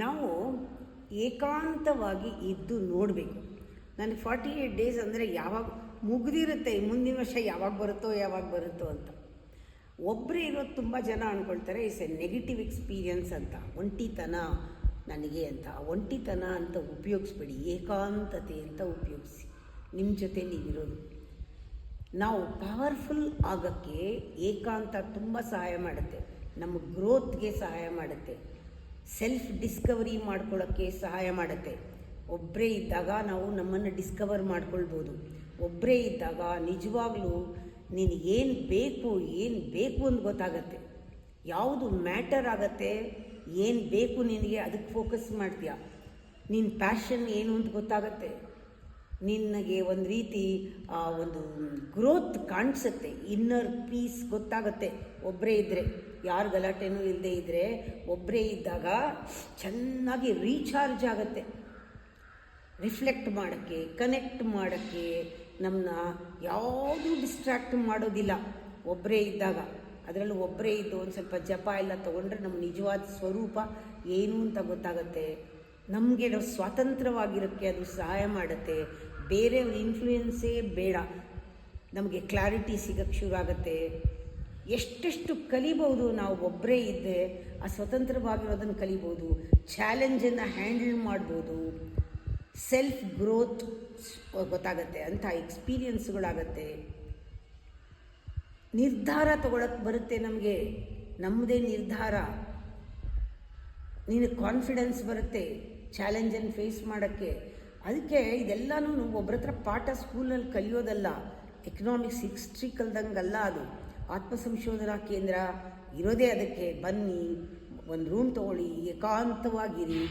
ನಾವು ಏಕಾಂತವಾಗಿ ಇದ್ದು ನೋಡಬೇಕು. ನನಗೆ 48 ಡೇಸ್ ಅಂದರೆ ಯಾವಾಗ ಮುಗಿದಿರುತ್ತೆ, ಮುಂದಿನ ವರ್ಷ ಯಾವಾಗ ಬರುತ್ತೋ ಅಂತ. ಒಬ್ಬರೇ ಇರೋದು ತುಂಬ ಜನ ಅಂದ್ಕೊಳ್ತಾರೆ ಇಟ್ಸ್ ಎ ನೆಗೆಟಿವ್ ಎಕ್ಸ್ಪೀರಿಯನ್ಸ್ ಅಂತ, ಒಂಟಿತನ ನನಗೆ ಅಂತ. ಒಂಟಿತನ ಅಂತ ಉಪಯೋಗಿಸ್ಬೇಡಿ, ಏಕಾಂತತೆ ಅಂತ ಉಪಯೋಗಿಸಿ. ನಿಮ್ಮ ಜೊತೆ ನೀವಿರೋದು. ನಾವು ಪವರ್ಫುಲ್ ಆಗೋಕ್ಕೆ ಏಕಾಂತ ತುಂಬ ಸಹಾಯ ಮಾಡುತ್ತೆ, ನಮ್ಮ ಗ್ರೋತ್ಗೆ ಸಹಾಯ ಮಾಡುತ್ತೆ, ಸೆಲ್ಫ್ ಡಿಸ್ಕವರಿ ಮಾಡ್ಕೊಳ್ಳೋಕ್ಕೆ ಸಹಾಯ ಮಾಡುತ್ತೆ. ಒಬ್ಬರೇ ಇದ್ದಾಗ ನಾವು ನಮ್ಮನ್ನು ಡಿಸ್ಕವರ್ ಮಾಡ್ಕೊಳ್ಬೋದು. ಒಬ್ಬರೇ ಇದ್ದಾಗ ನಿಜವಾಗ್ಲೂ ನಿನಗೇನು ಬೇಕು ಅಂತ ಗೊತ್ತಾಗತ್ತೆ, ಯಾವುದು ಮ್ಯಾಟರ್ ಆಗತ್ತೆ, ಏನು ಬೇಕು ನಿನಗೆ ಅದಕ್ಕೆ ಫೋಕಸ್ ಮಾಡ್ತೀಯ, ನಿನ್ನ ಪ್ಯಾಷನ್ ಏನು ಅಂತ ಗೊತ್ತಾಗತ್ತೆ, ನಿನಗೆ ಒಂದು ರೀತಿ ಒಂದು ಗ್ರೋತ್ ಕಾಣಿಸುತ್ತೆ, ಇನ್ನರ್ ಪೀಸ್ ಗೊತ್ತಾಗುತ್ತೆ. ಒಬ್ಬರೇ ಇದ್ದರೆ, ಯಾರು ಗಲಾಟೆನೂ ಇಲ್ಲದೆ ಇದ್ದರೆ, ಒಬ್ಬರೇ ಇದ್ದಾಗ ಚೆನ್ನಾಗಿ ರೀಚಾರ್ಜ್ ಆಗುತ್ತೆ. ರಿಫ್ಲೆಕ್ಟ್ ಮಾಡೋಕ್ಕೆ, ಕನೆಕ್ಟ್ ಮಾಡೋಕ್ಕೆ ನಮ್ಮನ್ನ ಯಾವುದೂ ಡಿಸ್ಟ್ರ್ಯಾಕ್ಟ್ ಮಾಡೋದಿಲ್ಲ ಒಬ್ಬರೇ ಇದ್ದಾಗ. ಅದರಲ್ಲೂ ಒಬ್ಬರೇ ಇದ್ದು ಒಂದು ಸ್ವಲ್ಪ ಜಪ ಎಲ್ಲ ತೊಗೊಂಡ್ರೆ ನಮ್ಮ ನಿಜವಾದ ಸ್ವರೂಪ ಏನು ಅಂತ ಗೊತ್ತಾಗುತ್ತೆ. ನಮಗೆ ನಾವು ಸ್ವತಂತ್ರವಾಗಿರೋಕ್ಕೆ ಅದು ಸಹಾಯ ಮಾಡುತ್ತೆ. ಬೇರೆಯವ್ರ ಇನ್ಫ್ಲೂಯೆನ್ಸೇ ಬೇಡ, ನಮಗೆ ಕ್ಲಾರಿಟಿ ಸಿಗೋಕ್ಕೆ ಶುರು ಆಗುತ್ತೆ. ಎಷ್ಟೆಷ್ಟು ಕಲಿಬೋದು ನಾವು ಒಬ್ಬರೇ ಇದ್ದರೆ, ಆ ಸ್ವತಂತ್ರವಾಗಿರೋದನ್ನು ಕಲಿಬೋದು, ಚಾಲೆಂಜನ್ನು ಹ್ಯಾಂಡಲ್ ಮಾಡ್ಬೋದು, ಸೆಲ್ಫ್ ಗ್ರೋತ್ ಗೊತ್ತಾಗತ್ತೆ, ಅಂಥ ಎಕ್ಸ್ಪೀರಿಯನ್ಸ್ಗಳಾಗತ್ತೆ. ನಿರ್ಧಾರ ತಗೊಳಕ್ಕೆ ಬರುತ್ತೆ ನಮಗೆ, ನಮ್ಮದೇ ನಿರ್ಧಾರ. ನಿನಗೆ ಕಾನ್ಫಿಡೆನ್ಸ್ ಬರುತ್ತೆ ಚಾಲೆಂಜನ್ನು ಫೇಸ್ ಮಾಡೋಕ್ಕೆ. ಅದಕ್ಕೆ ಇದೆಲ್ಲನೂ ಒಬ್ಬರ ಹತ್ರ ಪಾಠ ಸ್ಕೂಲಲ್ಲಿ ಕಲಿಯೋದಲ್ಲ, ಎಕನಾಮಿಕ್ಸ್ ಹಿಸ್ಟ್ರಿ ಕಲ್ದಂಗಲ್ಲ ಅದು. ಆತ್ಮ ಸಂಶೋಧನಾ ಕೇಂದ್ರ ಇರೋದೇ ಅದಕ್ಕೆ. ಬನ್ನಿ, ಒಂದು ರೂಮ್ ತೊಗೊಳ್ಳಿ, ಏಕಾಂತವಾಗಿರಿ,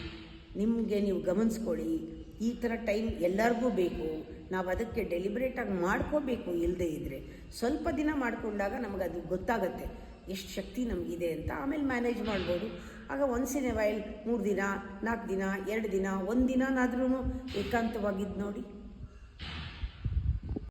ನಿಮಗೆ ನೀವು ಗಮನಿಸ್ಕೊಳ್ಳಿ. ಈ ಥರ ಟೈಮ್ ಎಲ್ಲರಿಗೂ ಬೇಕು. ನಾವು ಅದಕ್ಕೆ ಡೆಲಿಬ್ರೇಟಾಗಿ ಮಾಡ್ಕೋಬೇಕು. ಇಲ್ಲದೆ ಇದ್ದರೆ ಸ್ವಲ್ಪ ದಿನ ಮಾಡಿಕೊಂಡಾಗ ನಮಗದು ಗೊತ್ತಾಗುತ್ತೆ ಎಷ್ಟು ಶಕ್ತಿ ನಮಗಿದೆ ಅಂತ. ಆಮೇಲೆ ಮ್ಯಾನೇಜ್ ಮಾಡ್ಬೋದು. ಆಗ ಒನ್ಸ್ ಇನ್ ಎ ವೈಲ್ 3 ದಿನ, 4 ದಿನ, 2 ದಿನ, 1 ದಿನನಾದ್ರೂ ಏಕಾಂತವಾಗಿದ್ದು ನೋಡಿ.